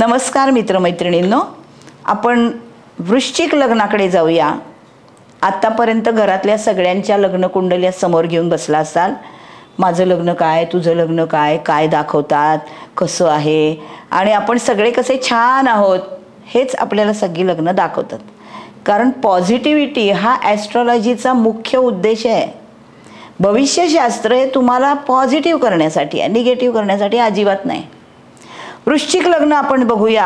नमस्कार मित्रमैत्रिणींनो, आपण वृश्चिक लग्नाकडे जाऊया। आतापर्यंत घरातल्या सगळ्यांच्या लग्न कुंडल्या समोर घेऊन बसला असाल। माझं लग्न काय, तुझं लग्न काय, काय दाखवतात, कसं आहे, आणि आपण सगळे कसे छान आहोत हेच आपल्याला सगळी लग्न दाखवतात। कारण पॉझिटिव्हिटी हा ॲस्ट्रॉलॉजीचा मुख्य उद्देश आहे। भविष्यशास्त्र हे तुम्हाला पॉझिटिव्ह करण्यासाठी आहे, निगेटिव्ह करण्यासाठी अजिबात नाही। वृश्चिक लग्न आपण बघूया।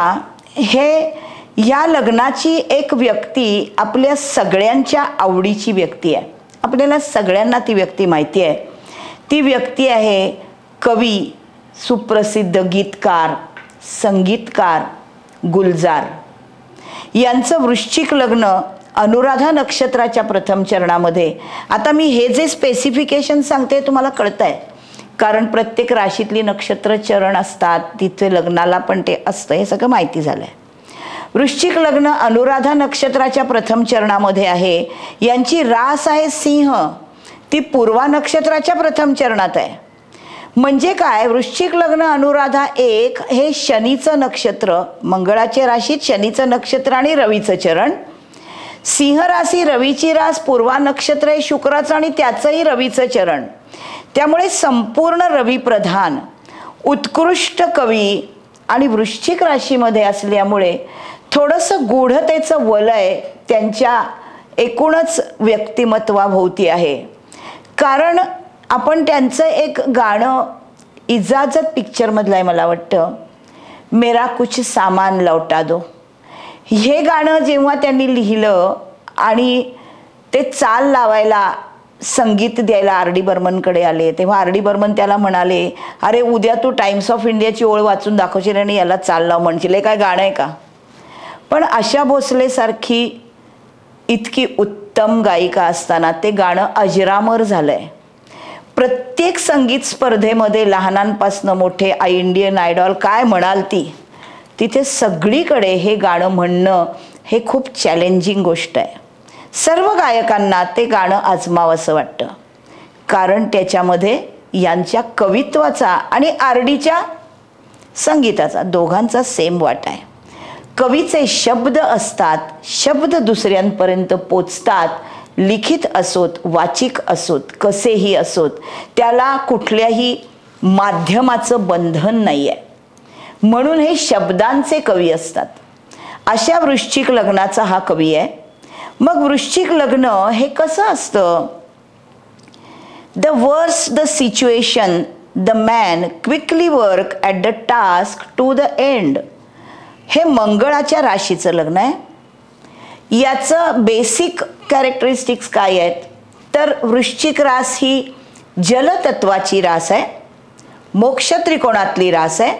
हे या लग्नाची एक व्यक्ती आपल्या सगळ्यांच्या आवडीची व्यक्ती आहे। आपल्याला सगळ्यांना ती व्यक्ती माहिती आहे। ती व्यक्ती आहे कवी, सुप्रसिद्ध गीतकार, संगीतकार गुलजार। यांचं वृश्चिक लग्न अनुराधा नक्षत्राच्या प्रथम चरणामध्ये। आता मी हे जे स्पेसिफिकेशन सांगते तुम्हाला कळतंय, कारण प्रत्येक राशीतली नक्षत्र चरण असतात, तिथे लग्नाला पण ते असतं, हे सगळं माहिती झालंय। वृश्चिक लग्न अनुराधा नक्षत्राच्या प्रथम चरणामध्ये आहे। यांची रास आहे सिंह, ती पूर्वा नक्षत्राच्या प्रथम चरणात आहे। म्हणजे काय, वृश्चिक लग्न अनुराधा एक हे शनीचं नक्षत्र, मंगळाच्या राशीत शनीचं नक्षत्र आणि रवीचं चरण। सिंह राशी रवीची रास, पूर्वा नक्षत्र हे शुक्राचं आणि त्याचंही रवीचं चरण। त्यामुळे संपूर्ण रवी प्रधान उत्कृष्ट कवी आणि वृश्चिक राशीमध्ये असल्यामुळे थोडंसं गूढतेचं वलय त्यांच्या एकूणच व्यक्तिमत्वाभोवती आहे। कारण आपण त्यांचं एक गाणं इजाजत पिक्चरमधलं आहे मला वाटतं, मेरा कुछ सामान लौटा दो, हे गाणं जेव्हा त्यांनी लिहिलं आणि ते चाल लावायला संगीत द्यायला आर डी बर्मनकडे आले, तेव्हा आर डी बर्मन त्याला म्हणाले, अरे उद्या तू टाइम्स ऑफ इंडियाची ओळ वाचून दाखवशील आणि याला चाल लाव म्हणशील, हे काय गाणं आहे का? पण आशा भोसलेसारखी इतकी उत्तम गायिका असताना ते गाणं अजरामर झालंय। प्रत्येक संगीत स्पर्धेमध्ये लहानांपासनं मोठे, इंडियन आयडॉल काय म्हणाल ती, तिथे सगळीकडे हे गाणं म्हणणं हे खूप चॅलेंजिंग गोष्ट आहे। सर्व गायकांना ते गाणं आजमावंसं वाटतं, कारण त्याच्यामध्ये यांच्या कवित्वाचा आणि आर डीच्या संगीताचा दोघांचा सेम वाटा आहे। कवीचे शब्द असतात, शब्द दुसऱ्यांपर्यंत पोचतात, लिखित असोत, वाचिक असोत, कसेही असोत, त्याला कुठल्याही माध्यमाचं बंधन नाही आहे, म्हणून हे शब्दांचे कवी असतात। अशा वृश्चिक लग्नाचा हा कवी आहे। मग वृश्चिक लग्न हे कसं असतं? The worse the situation the man quickly work at the task to the end, हे मंगळाच्या राशीचं लग्न आहे। याचं बेसिक कॅरेक्टरिस्टिक्स काय आहेत तर वृश्चिक रास ही जलतत्वाची रास आहे, मोक्ष त्रिकोणातली रास आहे,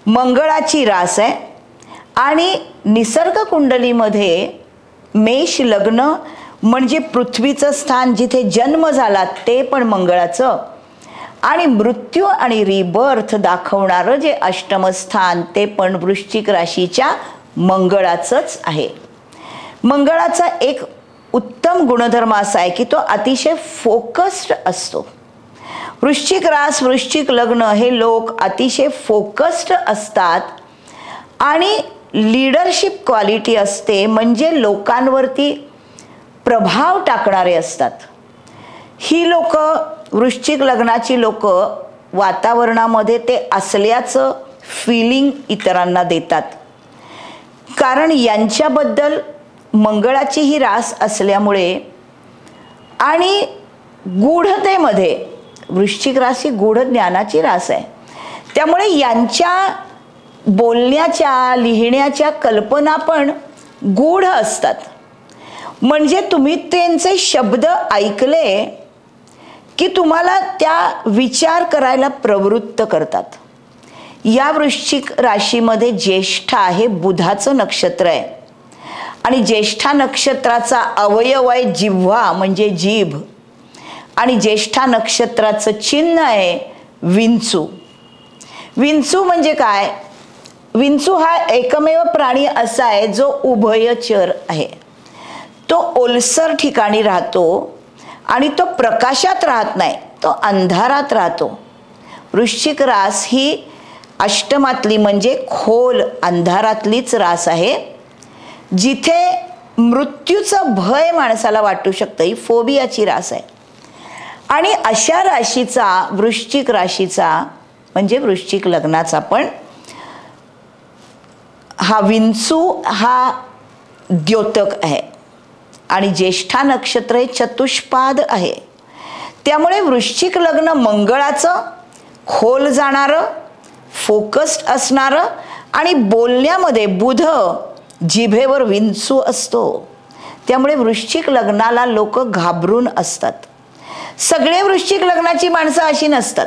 मंगळाची रास आहे, आणि निसर्ग कुंडलीमध्ये मेष लग्न म्हणजे पृथ्वीचं स्थान, जिथे जन्म झाला ते पण मंगळाचं, आणि मृत्यू आणि रिबर्थ दाखवणारं जे अष्टम स्थान ते पण वृश्चिक राशीच्या मंगळाचंच आहे। मंगळाचा एक उत्तम गुणधर्म असा आहे की तो अतिशय फोकस्ड असतो। वृश्चिक रास, वृश्चिक लग्न हे लोक अतिशय फोकस्ड असतात आणि लीडरशिप क्वालिटी असते, म्हणजे लोकांवरती प्रभाव टाकणारे असतात। ही लोक, वृश्चिक लग्नाची लोक वातावरणामध्ये ते असल्याचं फीलिंग इतरांना देतात, कारण यांच्याबद्दल मंगळाची ही रास असल्यामुळे आणि गूढतेमध्ये, वृश्चिक रास ही गूढ ज्ञानाची रास आहे, त्यामुळे यांच्या बोलण्याच्या, लिहिण्याच्या कल्पना पण गूढ असतात। म्हणजे तुम्ही त्यांचे शब्द ऐकले की तुम्हाला त्या विचार करायला प्रवृत्त करतात। या वृश्चिक राशीमध्ये ज्येष्ठा हे बुधाचं नक्षत्र आहे, आणि ज्येष्ठा नक्षत्राचा अवयव आहे जिव्हा म्हणजे जीभ, आणि ज्येष्ठा नक्षत्राचं चिन्ह आहे विंचू। विंचू म्हणजे काय? विंचू हा एकमेव प्राणी असा आहे जो उभयचर आहे। तो ओलसर ठिकाणी राहतो आणि तो प्रकाशात राहत नाही, तो अंधारात राहतो। वृश्चिक रास ही अष्टमातली म्हणजे खोल अंधारातलीच रास आहे, जिथे मृत्यूचं भय माणसाला वाटू शकतं. ही फोबियाची रास आहे. आणि अशा राशीचा, वृश्चिक राशीचा म्हणजे वृश्चिक लग्नाचा पण हा विंचू हा द्योतक आहे आणि ज्येष्ठा नक्षत्र हे चतुष्पाद आहे. त्यामुळे वृश्चिक लग्न मंगळाचं, खोल जाणारं, फोकस्ड असणारं आणि बोलण्यामध्ये बुध, जिभेवर विंचू असतो. त्यामुळे वृश्चिक लग्नाला लोक घाबरून असतात. सगळे वृश्चिक लग्नाची माणसं अशी नसतात,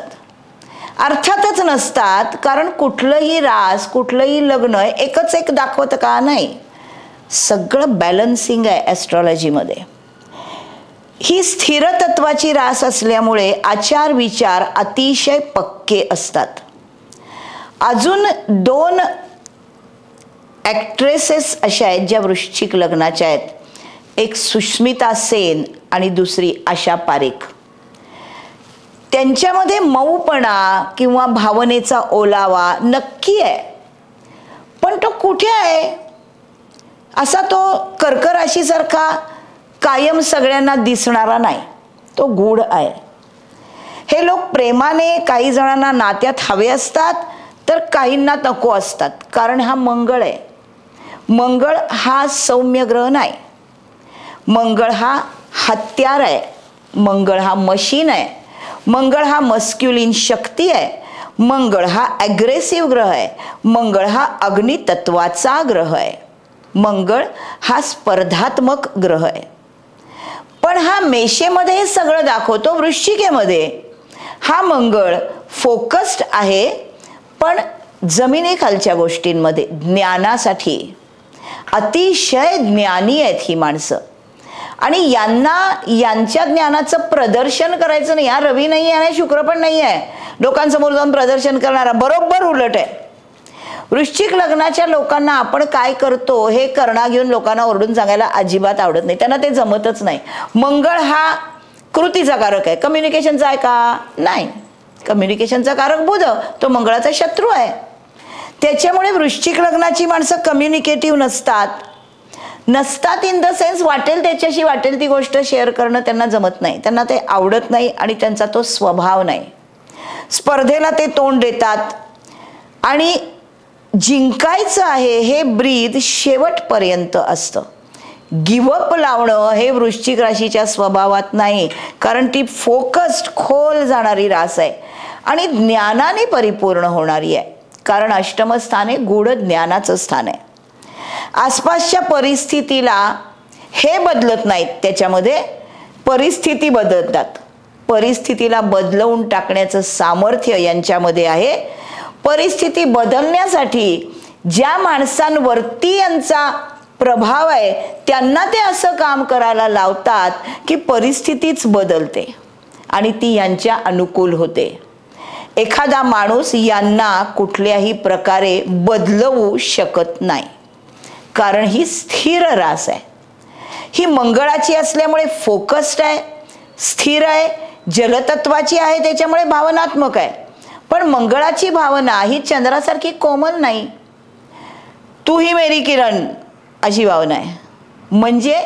अर्थातच नसतात, कारण कुठलंही रास, कुठलंही लग्न एकच एक दाखवतं का? नाही, सगळं बॅलन्सिंग आहे ॲस्ट्रॉलॉजीमध्ये. ही स्थिर तत्वाची रास असल्यामुळे आचार विचार अतिशय पक्के असतात. अजून 2 ॲक्ट्रेसेस अशा आहेत ज्या वृश्चिक लग्नाच्या आहेत. एक सुष्मिता सेन आणि दुसरी आशा पारेख. त्यांच्यामध्ये मऊपणा किंवा भावनेचा ओलावा नक्की आहे, पण तो कुठे आहे? असा तो कर्क राशीसारखा कायम सगळ्यांना दिसणारा नाही, तो गूढ आहे. हे लोक प्रेमाने काही जणांना नात्यात हवे असतात, तर काहींना नको असतात, कारण हा मंगळ आहे. मंगळ हा सौम्य ग्रह नाही, मंगळ हा हत्यार आहे, मंगळ हा मशीन आहे, मंगळ हा मस्क्युलिन शक्ती आहे, मंगळ हा ॲग्रेसिव्ह ग्रह आहे, मंगळ हा अग्नितत्वाचा ग्रह आहे, मंगळ हा स्पर्धात्मक ग्रह आहे. पण हा मेषेमध्ये हे सगळं दाखवतो. वृश्चिकेमध्ये हा मंगळ फोकस्ड आहे, पण जमिनीखालच्या गोष्टींमध्ये ज्ञानासाठी अतिशय ज्ञानी आहेत ही माणसं. आणि यांच्या ज्ञानाचं प्रदर्शन करायचं नाही. हा रवी नाही आहे, शुक्र पण नाही आहे लोकांसमोर जाऊन प्रदर्शन करणारा, बरोबर उलट आहे. वृश्चिक लग्नाच्या लोकांना आपण काय करतो हे करणा घेऊन लोकांना ओरडून सांगायला अजिबात आवडत नाही, त्यांना ते जमतच नाही. मंगळ हा कृतीचा कारक आहे, कम्युनिकेशनचा आहे का? नाही, कम्युनिकेशनचा कारक बुध, तो मंगळाचा शत्रू आहे. त्याच्यामुळे वृश्चिक लग्नाची माणसं कम्युनिकेटिव्ह नसतात इन द सेन्स वाटेल त्याच्याशी वाटेल ती गोष्ट शेअर करणं त्यांना जमत नाही, त्यांना ते आवडत नाही आणि त्यांचा तो स्वभाव नाही. स्पर्धेला ते तोंड देतात आणि जिंकायचं आहे हे ब्रीद शेवटपर्यंत असतं. गिवअप लावणं हे वृश्चिक राशीच्या स्वभावात नाही, कारण ती फोकस्ड खोल जाणारी रास आहे आणि ज्ञानाने परिपूर्ण होणारी आहे, कारण अष्टम स्थान हे गूढ ज्ञानाचं स्थान आहे. आसपासच्या परिस्थितीला हे बदलत नाहीत, त्याच्यामध्ये परिस्थिती बदलतात. परिस्थितीला बदलवून टाकण्याचं सामर्थ्य यांच्यामध्ये आहे. परिस्थिती बदलण्यासाठी ज्या माणसांवरती यांचा प्रभाव आहे त्यांना ते असं काम करायला लावतात की परिस्थितीच बदलते आणि ती यांच्या अनुकूल होते. एखादा माणूस यांना कुठल्याही प्रकारे बदलवू शकत नाही, कारण ही स्थिर रास आहे. ही मंगळाची असल्यामुळे फोकस्ड आहे, स्थिर आहे, जलतत्वाची आहे, त्याच्यामुळे भावनात्मक आहे. पण मंगळाची भावना ही चंद्रासारखी कोमल नाही. तू ही मेरी किरण अशी भावना आहे. म्हणजे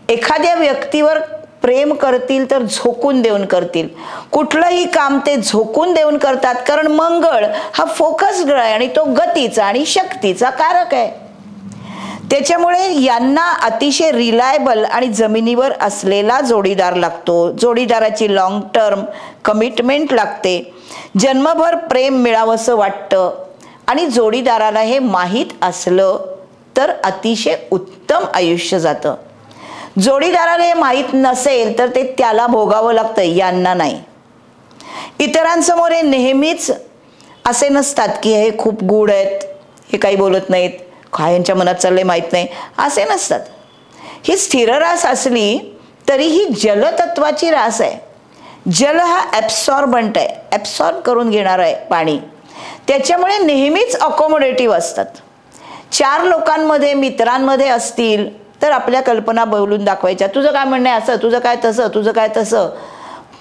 एखाद्या व्यक्तीवर प्रेम करतील तर झोकून देऊन करतील, कुठलंही काम ते झोकून देऊन करतात, कारण मंगळ हा फोकस्ड आहे आणि तो गतीचा आणि शक्तीचा कारक आहे. त्याच्यामुळे यांना अतिशय रिलायबल आणि जमिनीवर असलेला जोडीदार लागतो. जोडीदाराची लॉंग टर्म कमिटमेंट लागते, जन्मभर प्रेम मिळावंसं वाटतं आणि जोडीदाराला हे माहीत असलं तर अतिशय उत्तम आयुष्य जातं. जोडीदाराला हे माहीत नसेल तर ते त्याला भोगावं लागतं, यांना नाही. इतरांसमोर हे नेहमीच असे नसतात की हे खूप गूढ आहेत, हे काही बोलत नाहीत, काय यांच्या मनात चाललंय माहीत नाही, असे नसतात. ही स्थिर रास असली तरी ही जलतत्वाची रास आहे. जल हा ॲब्सॉर्बंट आहे, ॲब्सॉर्ब करून घेणार आहे पाणी, त्याच्यामुळे नेहमीच अकोमोडेटिव्ह असतात. 4 लोकांमध्ये मित्रांमध्ये असतील तर आपल्या कल्पना बोलून दाखवायच्या, तुझं काय म्हणणं आहे असं, तुझं काय तसं, तुझं काय तसं.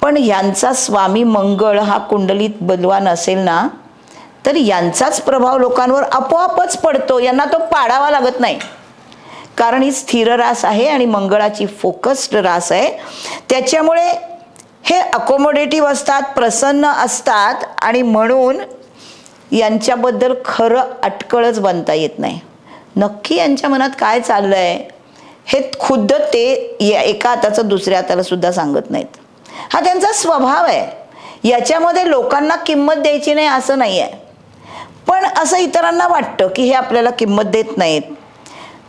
पण यांचा स्वामी मंगळ हा कुंडलीत बलवान असेल ना तर यांचाच प्रभाव लोकांवर आपोआपच पडतो, यांना तो पाडावा लागत नाही. कारण ही स्थिर रास आहे आणि मंगळाची फोकस्ड रास आहे. त्याच्यामुळे हे अकोमोडेटिव्ह असतात, प्रसन्न असतात आणि म्हणून यांच्याबद्दल खरं अटकळच बनता येत नाही. नक्की यांच्या मनात काय चाललंय हे खुद्द ते एका हाताचं दुसऱ्या हाताला सुद्धा सांगत नाहीत. हा त्यांचा स्वभाव आहे. याच्यामध्ये लोकांना किंमत द्यायची नाही असं नाही आहे, पण असं इतरांना वाटतं की हे आपल्याला किंमत देत नाहीत.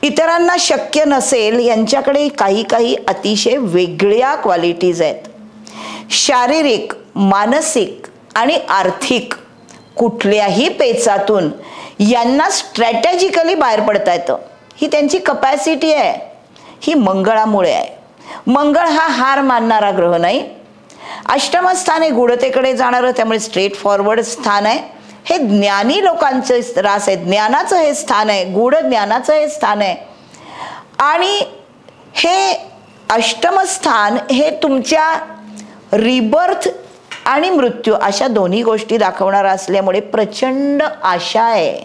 इतरांना शक्य नसेल. यांच्याकडे काही काही अतिशय वेगळ्या क्वालिटीज आहेत. शारीरिक, मानसिक आणि आर्थिक कुठल्याही पेचातून यांना स्ट्रॅटेजिकली बाहेर पडता येतं. ही त्यांची कपॅसिटी आहे. ही मंगळामुळे आहे. मंगळ हा हार मानणारा ग्रह नाही. अष्टमस्थान हे गूढतेकडे जाणारं, त्यामुळे स्ट्रेट फॉरवर्ड स्थान आहे. हे ज्ञानी लोकांचं रास आहे. ज्ञानाचं हे स्थान आहे. गूढ ज्ञानाचं हे स्थान आहे. आणि हे अष्टमस्थान हे तुमच्या रिबर्थ आणि मृत्यू अशा दोन्ही गोष्टी दाखवणारा असल्यामुळे प्रचंड आशा आहे.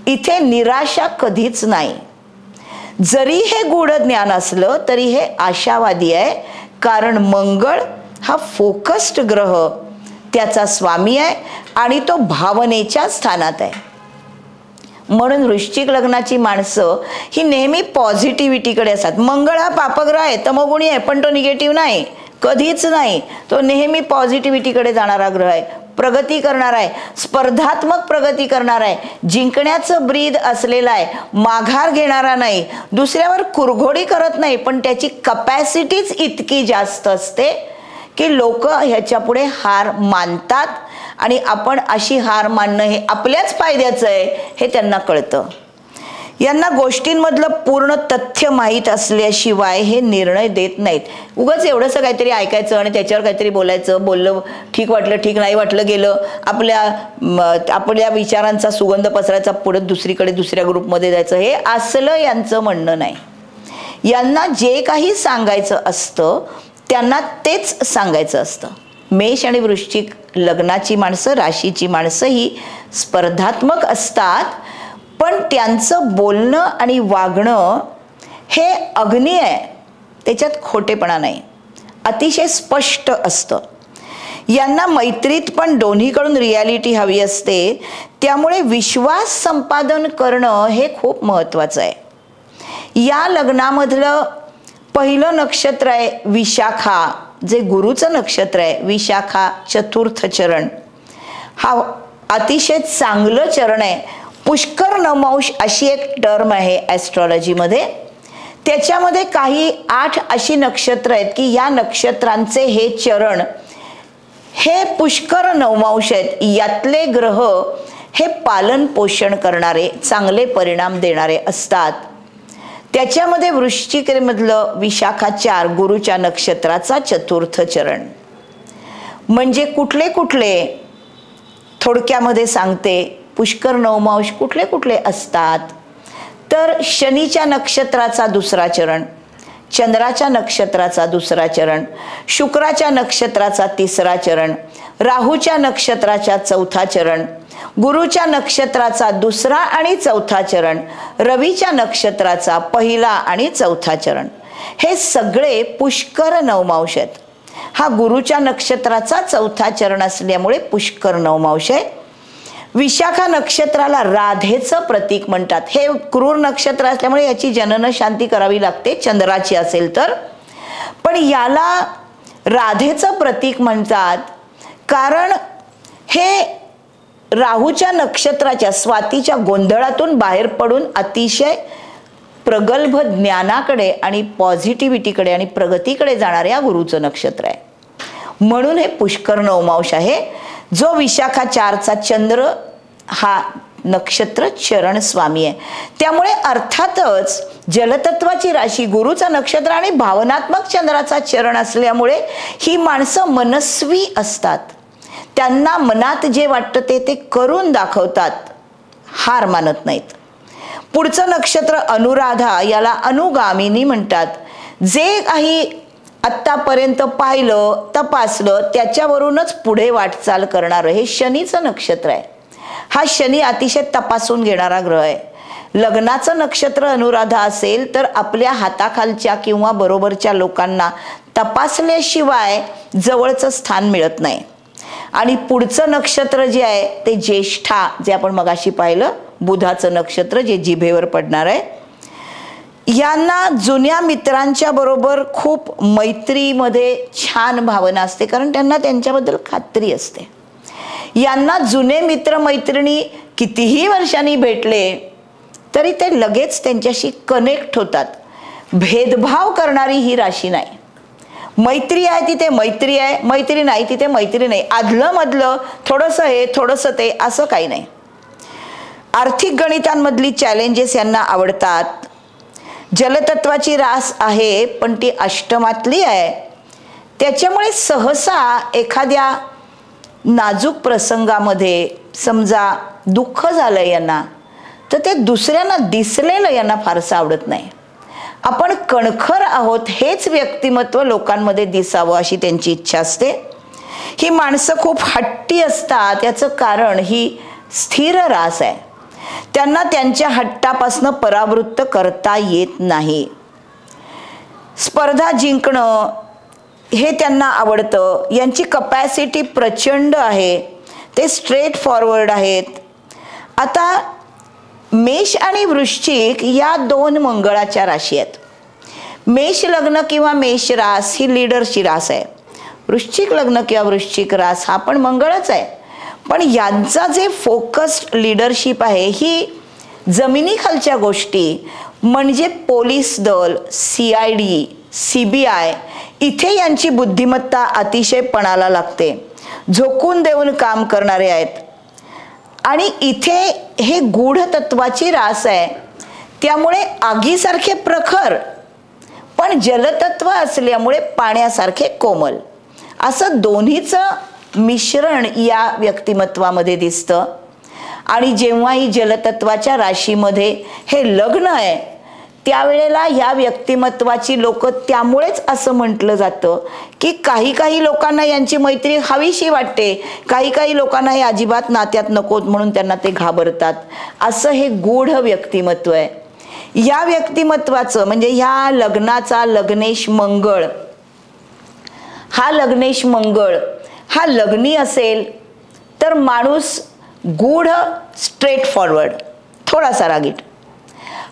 इथे निराशा कधीच नाही. जरी हे गूढ ज्ञान असलं तरी हे आशावादी आहे. कारण मंगळ हा फोकस्ड ग्रह त्याचा स्वामी आहे आणि तो भावनेच्या स्थानात आहे. म्हणून वृश्चिक लग्नाची माणसं ही नेहमी पॉझिटिव्हिटीकडे असतात. मंगळ हा पापग्रह आहे, तमोगुणी आहे, पण तो निगेटिव्ह नाही, कधीच नाही. तो नेहमी पॉझिटिव्हिटीकडे जाणारा ग्रह आहे. प्रगती करणार आहे, स्पर्धात्मक प्रगती करणार आहे, जिंकण्याचं ब्रीद असलेला आहे, माघार घेणारा नाही, दुसऱ्यावर कुरघोडी करत नाही. पण त्याची कपॅसिटीच इतकी जास्त असते की लोक ह्याच्या पुढे हार मानतात आणि आपण अशी हार मानणं हे आपल्याच फायद्याचं आहे हे त्यांना कळतं. यांना गोष्टींमधलं पूर्ण तथ्य माहीत असल्याशिवाय हे निर्णय देत नाहीत. उगाच एवढंसं काहीतरी ऐकायचं आणि त्याच्यावर काहीतरी बोलायचं, बोललं ठीक वाटलं ठीक, नाही वाटलं गेलं, आपल्या विचारांचा सुगंध पसरायचा, पुढे दुसरीकडे दुसऱ्या ग्रुपमध्ये जायचं, हे असलं यांचं म्हणणं नाही. यांना जे काही सांगायचं असतं त्यांना तेच सांगायचं असतं. मेष आणि वृश्चिक लग्नाची माणसं, राशीची माणसं ही स्पर्धात्मक असतात, पण त्यांचं बोलणं आणि वागणं हे अग्नी आहे. त्याच्यात खोटेपणा नाही, अतिशय स्पष्ट असतं. यांना मैत्रीत पण दोन्हीकडून रियालिटी हवी असते. त्यामुळे विश्वास संपादन करणं हे खूप महत्त्वाचं आहे. या लग्नामधलं पहिलं नक्षत्र आहे विशाखा, जे गुरुचं नक्षत्र आहे. विशाखा चतुर्थ चरण हा अतिशय चांगलं चरण आहे. पुष्कर नवमांश अशी एक टर्म आहे ॲस्ट्रॉलॉजीमध्ये. त्याच्यामध्ये काही 8 अशी नक्षत्र आहेत की या नक्षत्रांचे हे चरण हे पुष्कर नवमांश आहेत. यातले ग्रह हे पालन पोषण करणारे, चांगले परिणाम देणारे असतात. त्याच्यामध्ये वृश्चिकमधलं विशाखा 4 गुरुच्या नक्षत्राचा चतुर्थ चरण. म्हणजे कुठले कुठले थोडक्यामध्ये सांगते. पुष्कर नवमांश कुठले कुठले असतात तर शनीच्या नक्षत्राचा दुसरा चरण, चंद्राच्या नक्षत्राचा दुसरा चरण, शुक्राच्या नक्षत्राचा तिसरा चरण, राहूच्या नक्षत्राचा चौथा चरण, गुरुच्या नक्षत्राचा दुसरा आणि चौथा चरण, रवीच्या नक्षत्राचा पहिला आणि चौथा चरण. हे सगळे पुष्कर नवमांश आहेत. हा गुरुच्या नक्षत्राचा चौथा चरण असल्यामुळे पुष्कर नवमांश आहे. विशाखा नक्षत्राला राधेचं प्रतीक म्हणतात. हे क्रूर नक्षत्र असल्यामुळे याची जनन शांती करावी लागते चंद्राची असेल तर. पण याला राधेचं प्रतीक म्हणतात कारण हे राहूच्या नक्षत्राच्या स्वातीच्या गोंधळातून बाहेर पडून अतिशय प्रगल्भ ज्ञानाकडे आणि पॉझिटिव्हिटीकडे आणि प्रगतीकडे जाणाऱ्या गुरुचं नक्षत्र आहे. म्हणून हे पुष्कर नवमांश आहे. जो विशाखा 4चा चंद्र हा नक्षत्र चरण स्वामी आहे. त्यामुळे अर्थातच जलतत्वाची राशी गुरुचं नक्षत्र आणि भावनात्मक चंद्राचा चरण असल्यामुळे ही माणसं मनस्वी असतात. त्यांना मनात जे वाटतं ते करून दाखवतात, हार मानत नाहीत. पुढचं नक्षत्र अनुराधा, याला अनुगामिनी म्हणतात. जे काही आत्तापर्यंत पाहिलं तपासलं त्याच्यावरूनच पुढे वाटचाल करणारं हे शनीचं नक्षत्र आहे. हा शनी अतिशय तपासून घेणारा ग्रह आहे. लग्नाचं नक्षत्र अनुराधा असेल तर आपल्या हाताखालच्या किंवा बरोबरच्या लोकांना तपासल्याशिवाय जवळचं स्थान मिळत नाही. आणि पुढचं नक्षत्र जे आहे ते ज्येष्ठा, जे आपण मगाशी पाहिलं, बुधाचं नक्षत्र जे जिभेवर पडणार आहे. यांना जुन्या मित्रांच्या बरोबर खूप मैत्रीमध्ये छान भावना असते, कारण त्यांना त्यांच्याबद्दल खात्री असते. यांना जुने मित्र मैत्रिणी कितीही वर्षांनी भेटले तरी ते लगेच त्यांच्याशी कनेक्ट होतात. भेदभाव करणारी ही राशी नाही. मैत्री आहे तिथे मैत्री आहे, मैत्री नाही तिथे मैत्री नाही, आदलं मधलं थोडंसं हे थोडंसं ते असं काही नाही. आर्थिक गणितांमधली चॅलेंजेस यांना आवडतात. जलतत्वाची रास आहे पण ती अष्टमातली आहे, त्याच्यामुळे सहसा एखाद्या नाजूक प्रसंगामध्ये समजा दुःख झालं यांना तर ते दुसऱ्यांना दिसलेलं यांना फारसं आवडत नाही. आपण कणखर आहोत हेच व्यक्तिमत्व लोकांमध्ये दिसावं अशी त्यांची इच्छा असते. ही माणसं खूप हट्टी असतात. याचं कारण ही स्थिर रास आहे. त्यांना त्यांच्या हट्टापासून परावृत्त करता येत नाही. स्पर्धा जिंकणं हे त्यांना आवडतं. यांची कपॅसिटी प्रचंड आहे. ते स्ट्रेट फॉरवर्ड आहेत. आता मेष आणि वृश्चिक या दोन मंगळाच्या राशी आहेत. मेष लग्न किंवा मेष रास ही लीडरची रास आहे. वृश्चिक लग्न किंवा वृश्चिक रास हा पण मंगळच आहे. पण यांचा जे फोकस्ड लीडरशिप आहे ही जमिनीखालच्या गोष्टी म्हणजे पोलीस दल, CID, CBI इथे यांची बुद्धिमत्ता अतिशय पणाला लागते. झोकून देऊन काम करणारे आहेत. आणि इथे हे गूढ तत्वाची रास आहे, त्यामुळे आगीसारखे प्रखर पण जलतत्व असल्यामुळे पाण्यासारखे कोमल, असं दोन्हीचं मिश्रण या व्यक्तिमत्वामध्ये दिसतं. आणि जेव्हा ही जलतत्वाच्या राशीमध्ये हे लग्न आहे त्यावेळेला ह्या व्यक्तिमत्वाची लोक, त्यामुळेच असं म्हटलं जातं की काही काही लोकांना यांची मैत्री हवीशी वाटते, काही काही लोकांना हे अजिबात नात्यात नकोत म्हणून त्यांना ते घाबरतात. असं हे गूढ व्यक्तिमत्व आहे. या व्यक्तिमत्वाचं म्हणजे ह्या लग्नाचा लग्नेश मंगळ, हा लग्नेश मंगळ हा लग्नी असेल तर माणूस गूढ, स्ट्रेट फॉरवर्ड, थोडासा रागीट.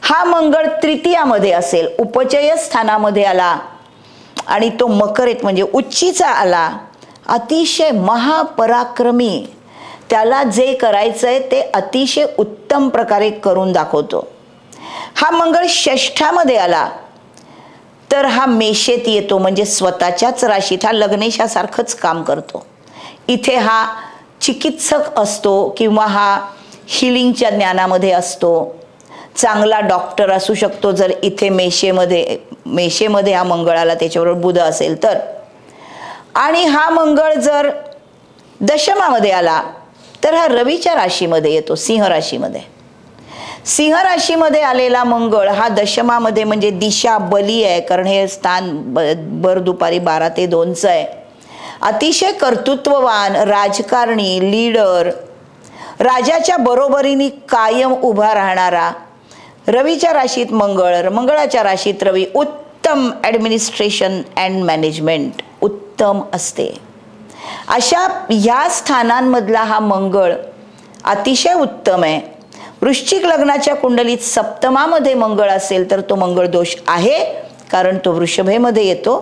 हा मंगळ तृतीयामध्ये असेल, उपचय स्थानामध्ये आला आणि तो मकरेत म्हणजे उच्चीचा आला, अतिशय महापराक्रमी, त्याला जे करायचंय ते अतिशय उत्तम प्रकारे करून दाखवतो. हा मंगळ षष्ठामध्ये आला तर हा मेषेत येतो म्हणजे स्वतःच्याच राशीत हा लग्नेशासारखंच काम करतो. इथे हा चिकित्सक असतो किंवा हा हिलिंगच्या ज्ञानामध्ये असतो. चांगला डॉक्टर असू शकतो जर इथे मेषेमध्ये हा मंगळ आला, त्याच्याबरोबर बुध असेल तर. आणि हा मंगळ जर दशमामध्ये आला तर हा रवीच्या राशीमध्ये येतो, सिंह राशीमध्ये. सिंह राशीमध्ये आलेला मंगळ हा दशमामध्ये म्हणजे दिशा बली आहे, कारण हे स्थान भर दुपारी 12 ते 2 आहे. अतिशय कर्तृत्ववान, राजकारणी, लीडर, राजाच्या बरोबरीने कायम उभा राहणारा. रवीच्या राशीत मंगळ, मंगळाच्या राशीत रवी, उत्तम ॲडमिनिस्ट्रेशन अँड मॅनेजमेंट उत्तम असते. अशा ह्या स्थानांमधला हा मंगळ अतिशय उत्तम आहे. वृश्चिक लग्नाच्या कुंडलीत सप्तमामध्ये मंगळ असेल तर तो मंगळ दोष आहे, कारण तो वृषभेमध्ये येतो.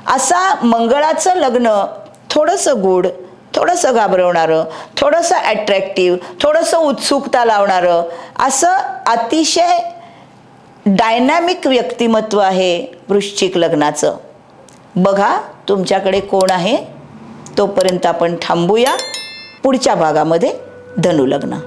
असा मंगळाचं लग्न थोडंसं गूढ, थोडंसं घाबरवणारं, थोडंसं अट्रॅक्टिव्ह, थोडंसं उत्सुकता लावणारं, असं अतिशय डायनॅमिक व्यक्तिमत्व आहे वृश्चिक लग्नाचं. बघा तुमच्याकडे कोण आहे. तोपर्यंत आपण थांबूया. पुढच्या भागामध्ये धनुलग्न.